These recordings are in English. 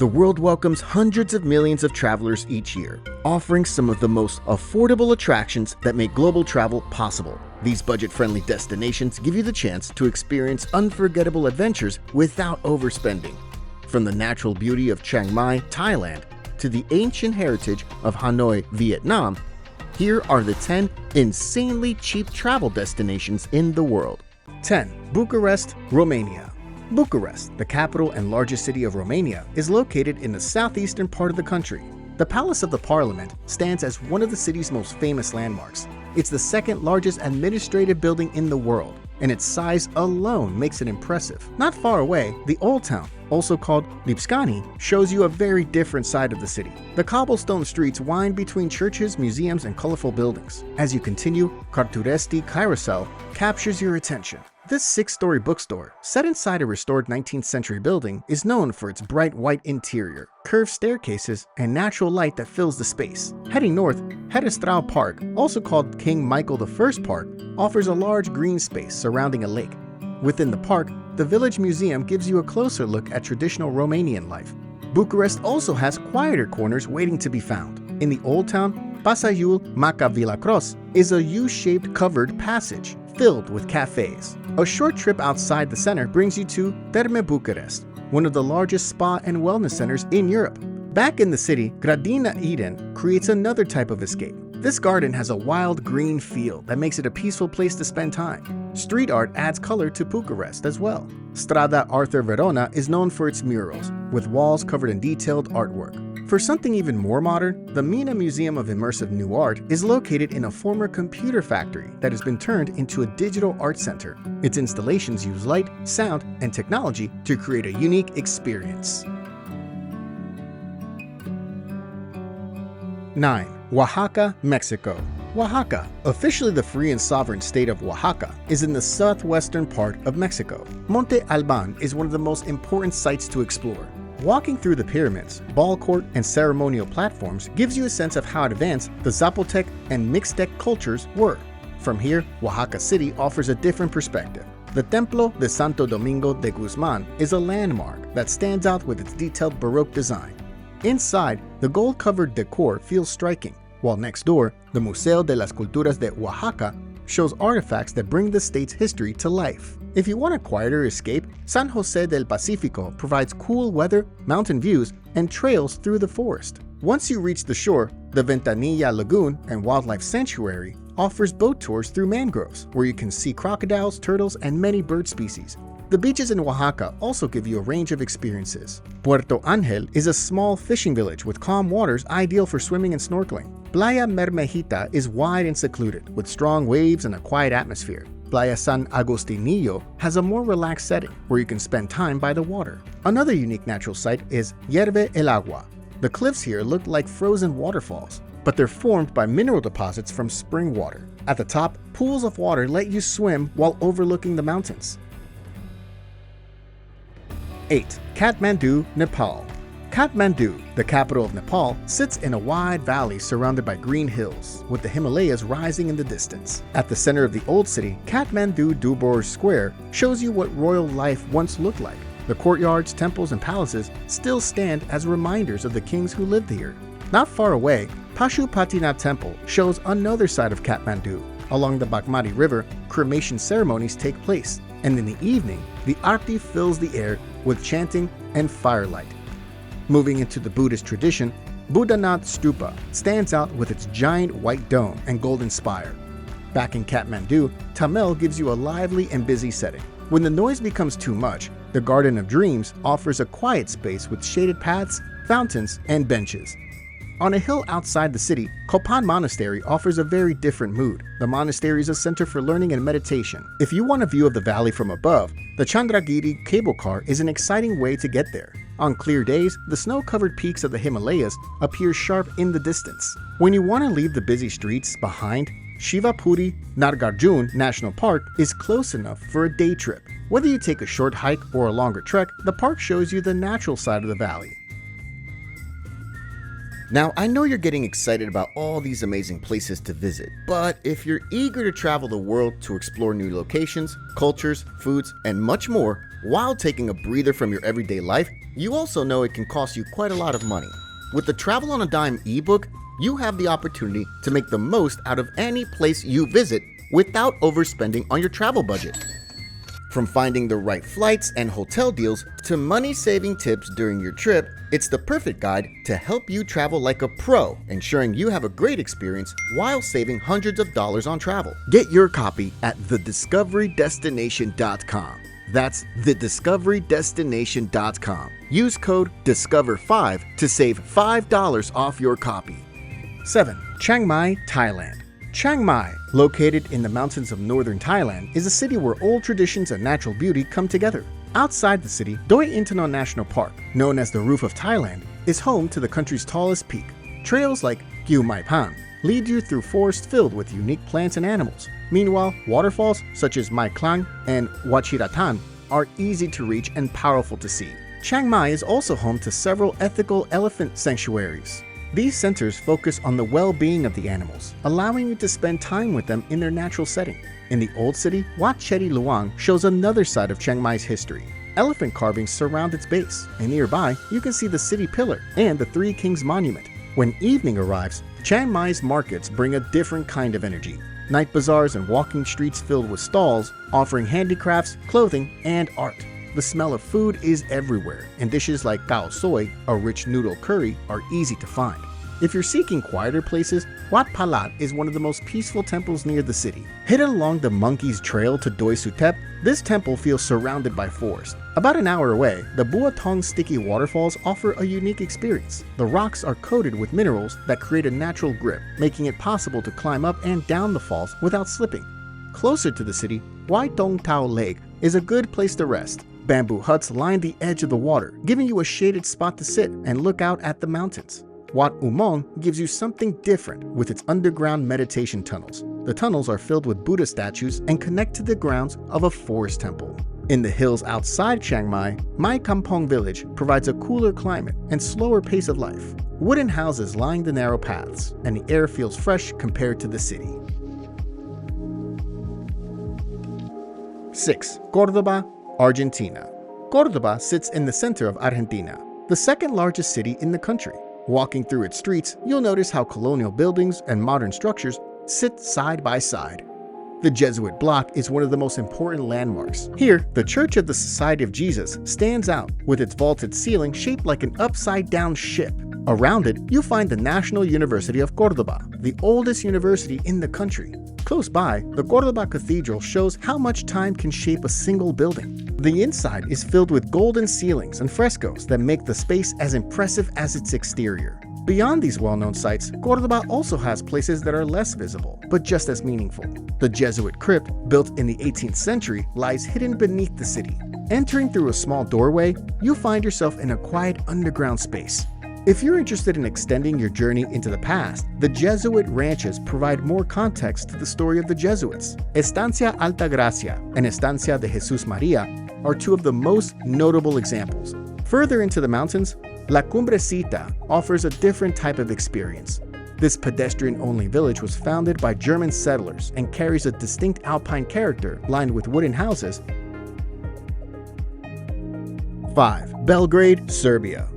The world welcomes hundreds of millions of travelers each year, offering some of the most affordable attractions that make global travel possible. These budget-friendly destinations give you the chance to experience unforgettable adventures without overspending. From the natural beauty of Chiang Mai, Thailand, to the ancient heritage of Hanoi, Vietnam, here are the 10 insanely cheap travel destinations in the world. 10. Bucharest, Romania. Bucharest, the capital and largest city of Romania, is located in the southeastern part of the country. The Palace of the Parliament stands as one of the city's most famous landmarks. It's the second largest administrative building in the world, and its size alone makes it impressive. Not far away, the Old Town, also called Lipscani, shows you a very different side of the city. The cobblestone streets wind between churches, museums, and colorful buildings. As you continue, Carturesti Carousel captures your attention. This 6-story bookstore, set inside a restored 19th century building, is known for its bright white interior, curved staircases, and natural light that fills the space. Heading north, Herestral Park, also called King Michael I Park, offers a large green space surrounding a lake. Within the park, the Village Museum gives you a closer look at traditional Romanian life. Bucharest also has quieter corners waiting to be found. In the Old Town, Pasaiul Macavillacros is a U-shaped covered passage filled with cafes. A short trip outside the center brings you to Terme Bucharest, one of the largest spa and wellness centers in Europe. Back in the city, Gradina Eden creates another type of escape. This garden has a wild green feel that makes it a peaceful place to spend time. Street art adds color to Bucharest as well. Strada Arthur Verona is known for its murals, with walls covered in detailed artwork. For something even more modern, the Mina Museum of Immersive New Art is located in a former computer factory that has been turned into a digital art center. Its installations use light, sound, and technology to create a unique experience. 9. Oaxaca, Mexico. Oaxaca, officially the free and sovereign state of Oaxaca, is in the southwestern part of Mexico. Monte Alban is one of the most important sites to explore. Walking through the pyramids, ball court, and ceremonial platforms gives you a sense of how advanced the Zapotec and Mixtec cultures were. From here, Oaxaca City offers a different perspective. The Templo de Santo Domingo de Guzman is a landmark that stands out with its detailed Baroque design. Inside, the gold-covered decor feels striking, while next door, the Museo de las Culturas de Oaxaca shows artifacts that bring the state's history to life. If you want a quieter escape, San Jose del Pacifico provides cool weather, mountain views, and trails through the forest. Once you reach the shore, the Ventanilla Lagoon and Wildlife Sanctuary offers boat tours through mangroves, where you can see crocodiles, turtles, and many bird species. The beaches in Oaxaca also give you a range of experiences. Puerto Angel is a small fishing village with calm waters ideal for swimming and snorkeling. Playa Mermejita is wide and secluded, with strong waves and a quiet atmosphere. Playa San Agustinillo has a more relaxed setting, where you can spend time by the water. Another unique natural site is Hierve el Agua. The cliffs here look like frozen waterfalls, but they're formed by mineral deposits from spring water. At the top, pools of water let you swim while overlooking the mountains. 8. Kathmandu, Nepal. Kathmandu, the capital of Nepal, sits in a wide valley surrounded by green hills, with the Himalayas rising in the distance. At the center of the old city, Kathmandu Dubor Square shows you what royal life once looked like. The courtyards, temples, and palaces still stand as reminders of the kings who lived here. Not far away, Pashupatinath Temple shows another side of Kathmandu. Along the Bagmati River, cremation ceremonies take place, and in the evening, the Aarti fills the air with chanting and firelight. Moving into the Buddhist tradition, Buddhanath Stupa stands out with its giant white dome and golden spire. Back in Kathmandu, Tamil gives you a lively and busy setting. When the noise becomes too much, the Garden of Dreams offers a quiet space with shaded paths, fountains, and benches. On a hill outside the city, Kopan Monastery offers a very different mood. The monastery is a center for learning and meditation. If you want a view of the valley from above, the Chandragiri cable car is an exciting way to get there. On clear days, the snow-covered peaks of the Himalayas appear sharp in the distance. When you want to leave the busy streets behind, Shivapuri Nagarjun National Park is close enough for a day trip. Whether you take a short hike or a longer trek, the park shows you the natural side of the valley. Now, I know you're getting excited about all these amazing places to visit, but if you're eager to travel the world to explore new locations, cultures, foods, and much more while taking a breather from your everyday life, you also know it can cost you quite a lot of money. With the Travel on a Dime ebook, you have the opportunity to make the most out of any place you visit without overspending on your travel budget. From finding the right flights and hotel deals to money-saving tips during your trip, it's the perfect guide to help you travel like a pro, ensuring you have a great experience while saving hundreds of dollars on travel. Get your copy at thediscoverydestination.com. That's thediscoverydestination.com. Use code DISCOVER5 to save $5 off your copy. 7. Chiang Mai, Thailand. Chiang Mai, located in the mountains of northern Thailand, is a city where old traditions and natural beauty come together. Outside the city, Doi Inthanon National Park, known as the Roof of Thailand, is home to the country's tallest peak. Trails like Gyu Mai Pan lead you through forests filled with unique plants and animals. Meanwhile, waterfalls such as Mai Klang and Wachiratan are easy to reach and powerful to see. Chiang Mai is also home to several ethical elephant sanctuaries. These centers focus on the well-being of the animals, allowing you to spend time with them in their natural setting. In the old city, Wat Chedi Luang shows another side of Chiang Mai's history. Elephant carvings surround its base, and nearby, you can see the city pillar and the Three Kings Monument. When evening arrives, Chiang Mai's markets bring a different kind of energy. Night bazaars and walking streets filled with stalls, offering handicrafts, clothing, and art. The smell of food is everywhere, and dishes like khao soi, a rich noodle curry, are easy to find. If you're seeking quieter places, Wat Palat is one of the most peaceful temples near the city. Hidden along the Monkey's Trail to Doi Suthep, this temple feels surrounded by forest. About an hour away, the Bua Tong sticky waterfalls offer a unique experience. The rocks are coated with minerals that create a natural grip, making it possible to climb up and down the falls without slipping. Closer to the city, Wai Tong Tao Lake is a good place to rest. Bamboo huts line the edge of the water, giving you a shaded spot to sit and look out at the mountains. Wat Umong gives you something different with its underground meditation tunnels. The tunnels are filled with Buddha statues and connect to the grounds of a forest temple. In the hills outside Chiang Mai, Mai Kampong village provides a cooler climate and slower pace of life. Wooden houses line the narrow paths, and the air feels fresh compared to the city. 6. Córdoba, Argentina. Córdoba sits in the center of Argentina, the second largest city in the country. Walking through its streets, you'll notice how colonial buildings and modern structures sit side by side. The Jesuit block is one of the most important landmarks. Here, the Church of the Society of Jesus stands out with its vaulted ceiling shaped like an upside-down ship. Around it, you find the National University of Córdoba, the oldest university in the country. Close by, the Córdoba Cathedral shows how much time can shape a single building. The inside is filled with golden ceilings and frescoes that make the space as impressive as its exterior. Beyond these well-known sites, Córdoba also has places that are less visible, but just as meaningful. The Jesuit crypt, built in the 18th century, lies hidden beneath the city. Entering through a small doorway, you find yourself in a quiet underground space. If you're interested in extending your journey into the past, the Jesuit ranches provide more context to the story of the Jesuits. Estancia Altagracia and Estancia de Jesús María are two of the most notable examples. Further into the mountains, La Cumbrecita offers a different type of experience. This pedestrian-only village was founded by German settlers and carries a distinct alpine character lined with wooden houses. 5. Belgrade, Serbia.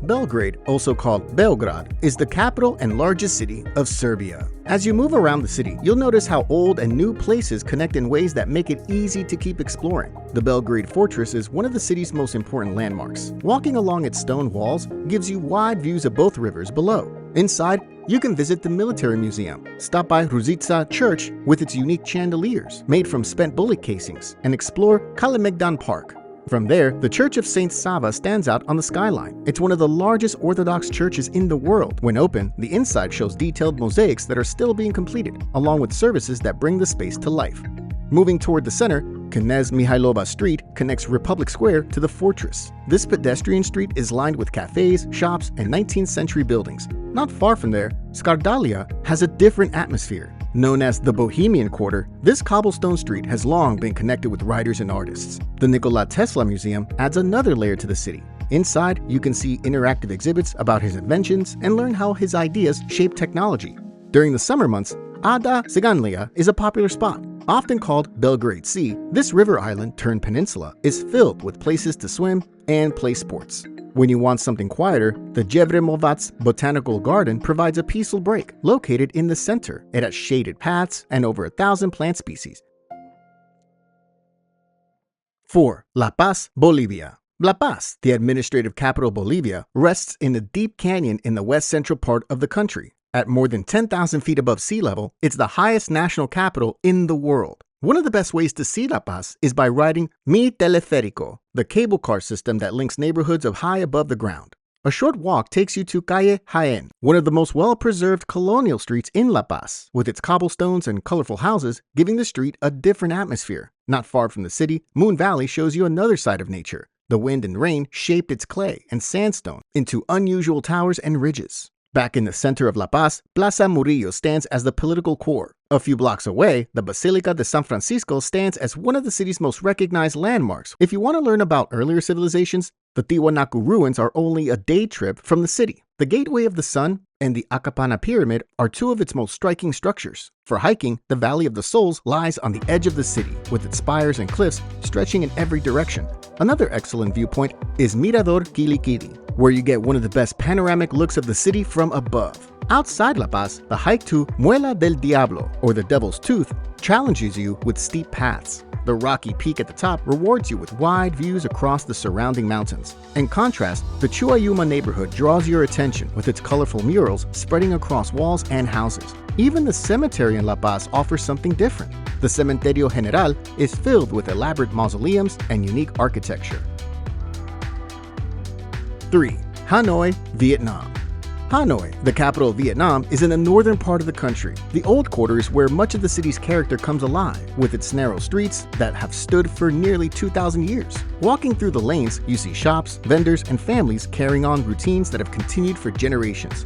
Belgrade, also called Beograd, is the capital and largest city of Serbia. As you move around the city, you'll notice how old and new places connect in ways that make it easy to keep exploring. The Belgrade Fortress is one of the city's most important landmarks. Walking along its stone walls gives you wide views of both rivers below. Inside, you can visit the military museum, stop by Ruzica Church with its unique chandeliers made from spent bullet casings, and explore Kalemegdan Park. From there, the Church of Saint Sava stands out on the skyline. It's one of the largest Orthodox churches in the world. When open, the inside shows detailed mosaics that are still being completed, along with services that bring the space to life. Moving toward the center, Knez Mihailova Street connects Republic Square to the fortress. This pedestrian street is lined with cafes, shops, and 19th century buildings. Not far from there, Skardalia has a different atmosphere. Known as the Bohemian Quarter, this cobblestone street has long been connected with writers and artists. The Nikola Tesla Museum adds another layer to the city. Inside, you can see interactive exhibits about his inventions and learn how his ideas shape technology. During the summer months, Ada Siganlia is a popular spot. Often called Belgrade Sea, this river island turned peninsula is filled with places to swim and play sports. When you want something quieter, the Jevremovac Botanical Garden provides a peaceful break. Located in the center, it has shaded paths and over 1,000 plant species. 4. La Paz, Bolivia. La Paz, the administrative capital of Bolivia, rests in a deep canyon in the west-central part of the country. At more than 10,000 feet above sea level, it's the highest national capital in the world. One of the best ways to see La Paz is by riding Mi Teleférico, the cable car system that links neighborhoods of high above the ground. A short walk takes you to Calle Jaén, one of the most well-preserved colonial streets in La Paz, with its cobblestones and colorful houses giving the street a different atmosphere. Not far from the city, Moon Valley shows you another side of nature. The wind and rain shaped its clay and sandstone into unusual towers and ridges. Back in the center of La Paz, Plaza Murillo stands as the political core. A few blocks away, the Basilica de San Francisco stands as one of the city's most recognized landmarks. If you want to learn about earlier civilizations, the Tiwanaku ruins are only a day trip from the city. The Gateway of the Sun and the Acapana Pyramid are two of its most striking structures. For hiking, the Valley of the Souls lies on the edge of the city, with its spires and cliffs stretching in every direction. Another excellent viewpoint is Mirador Quilicuri, where you get one of the best panoramic looks of the city from above. Outside La Paz, the hike to Muela del Diablo, or the Devil's Tooth, challenges you with steep paths. The rocky peak at the top rewards you with wide views across the surrounding mountains. In contrast, the Chuayuma neighborhood draws your attention with its colorful murals spreading across walls and houses. Even the cemetery in La Paz offers something different. The Cementerio General is filled with elaborate mausoleums and unique architecture. 3. Hanoi, Vietnam. Hanoi, the capital of Vietnam, is in the northern part of the country. The old quarter is where much of the city's character comes alive, with its narrow streets that have stood for nearly 2,000 years. Walking through the lanes, you see shops, vendors, and families carrying on routines that have continued for generations.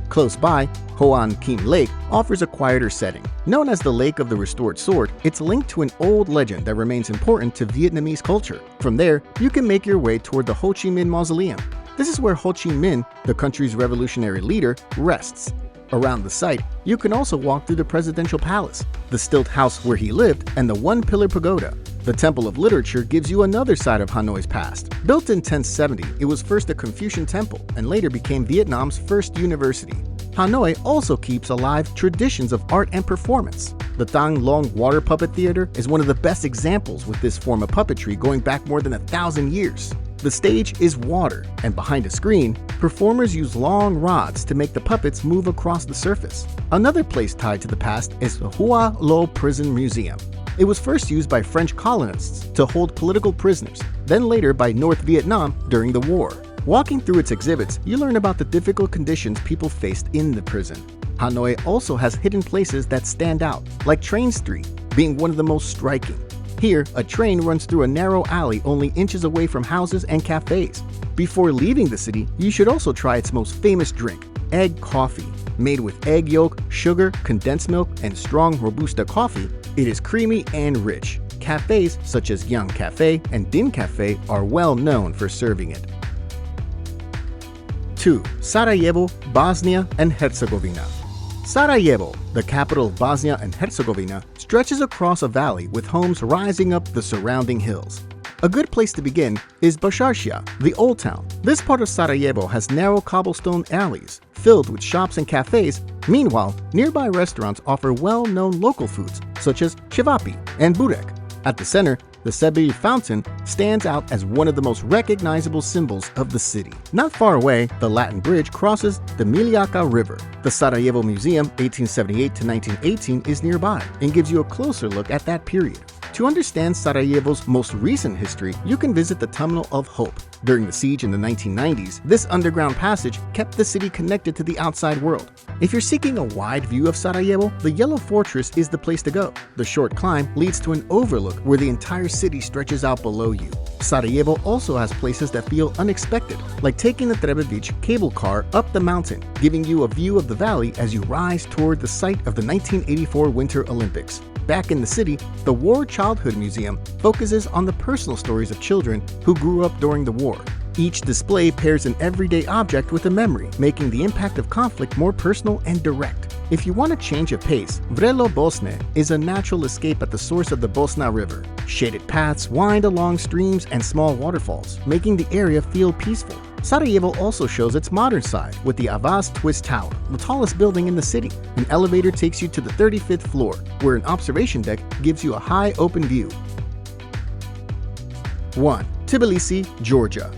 Close by, Hoan Kiem Lake offers a quieter setting. Known as the Lake of the Restored Sword, it's linked to an old legend that remains important to Vietnamese culture. From there, you can make your way toward the Ho Chi Minh Mausoleum. This is where Ho Chi Minh, the country's revolutionary leader, rests. Around the site, you can also walk through the presidential palace, the stilt house where he lived, and the one-pillar pagoda. The Temple of Literature gives you another side of Hanoi's past. Built in 1070, it was first a Confucian temple and later became Vietnam's first university. Hanoi also keeps alive traditions of art and performance. The Thang Long Water Puppet Theater is one of the best examples with this form of puppetry going back more than 1,000 years. The stage is water, and behind a screen, performers use long rods to make the puppets move across the surface. Another place tied to the past is the Hua Lo Prison Museum. It was first used by French colonists to hold political prisoners, then later by North Vietnam during the war. Walking through its exhibits, you learn about the difficult conditions people faced in the prison. Hanoi also has hidden places that stand out, like Train Street, being one of the most striking. Here, a train runs through a narrow alley only inches away from houses and cafes. Before leaving the city, you should also try its most famous drink, egg coffee. Made with egg yolk, sugar, condensed milk, and strong Robusta coffee, it is creamy and rich. Cafes such as Yang Cafe and Din Cafe are well known for serving it. 2. Sarajevo, Bosnia and Herzegovina. Sarajevo, the capital of Bosnia and Herzegovina, stretches across a valley with homes rising up the surrounding hills. A good place to begin is Basharcia, the Old Town. This part of Sarajevo has narrow cobblestone alleys filled with shops and cafes. Meanwhile, nearby restaurants offer well-known local foods such as cevapi and burek. At the center, the Sebir Fountain stands out as one of the most recognizable symbols of the city. Not far away, the Latin Bridge crosses the Miljacka River. The Sarajevo Museum, 1878 to 1918, is nearby and gives you a closer look at that period. To understand Sarajevo's most recent history, you can visit the Tunnel of Hope. During the siege in the 1990s, this underground passage kept the city connected to the outside world. If you're seeking a wide view of Sarajevo, the Yellow Fortress is the place to go. The short climb leads to an overlook where the entire city stretches out below you. Sarajevo also has places that feel unexpected, like taking the Trebević cable car up the mountain, giving you a view of the valley as you rise toward the site of the 1984 Winter Olympics. Back in the city, the War Childhood Museum focuses on the personal stories of children who grew up during the war. Each display pairs an everyday object with a memory, making the impact of conflict more personal and direct. If you want a change of pace, Vrelo Bosne is a natural escape at the source of the Bosna River. Shaded paths wind along streams and small waterfalls, making the area feel peaceful. Sarajevo also shows its modern side with the Avaz Twist Tower, the tallest building in the city. An elevator takes you to the 35th floor, where an observation deck gives you a high open view. 1. Tbilisi, Georgia.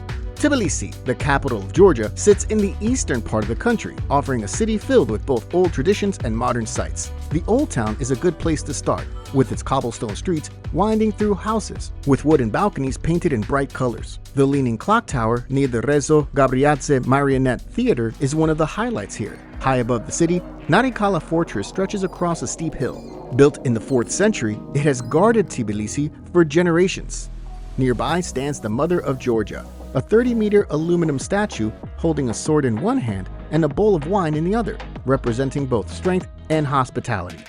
Tbilisi, the capital of Georgia, sits in the eastern part of the country, offering a city filled with both old traditions and modern sights. The Old Town is a good place to start, with its cobblestone streets winding through houses, with wooden balconies painted in bright colors. The Leaning Clock Tower near the Rezo Gabriadze Marionette Theater is one of the highlights here. High above the city, Narikala Fortress stretches across a steep hill. Built in the 4th century, it has guarded Tbilisi for generations. Nearby stands the Mother of Georgia, a 30-meter aluminum statue holding a sword in one hand and a bowl of wine in the other, representing both strength and hospitality.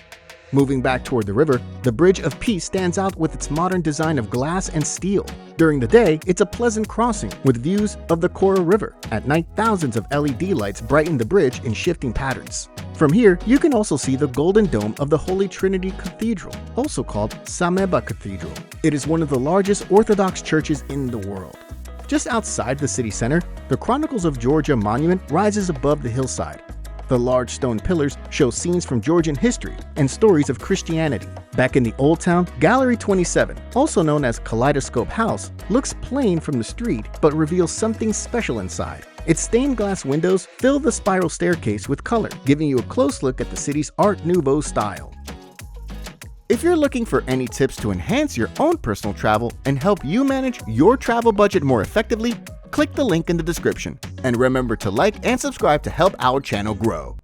Moving back toward the river, the Bridge of Peace stands out with its modern design of glass and steel. During the day, it's a pleasant crossing with views of the Kora River. At night, thousands of LED lights brighten the bridge in shifting patterns. From here, you can also see the golden dome of the Holy Trinity Cathedral, also called Sameba Cathedral. It is one of the largest Orthodox churches in the world. Just outside the city center, the Chronicles of Georgia monument rises above the hillside. The large stone pillars show scenes from Georgian history and stories of Christianity. Back in the Old Town, Gallery 27, also known as Kaleidoscope House, looks plain from the street but reveals something special inside. Its stained glass windows fill the spiral staircase with color, giving you a close look at the city's Art Nouveau style. If you're looking for any tips to enhance your own personal travel and help you manage your travel budget more effectively, click the link in the description. And remember to like and subscribe to help our channel grow.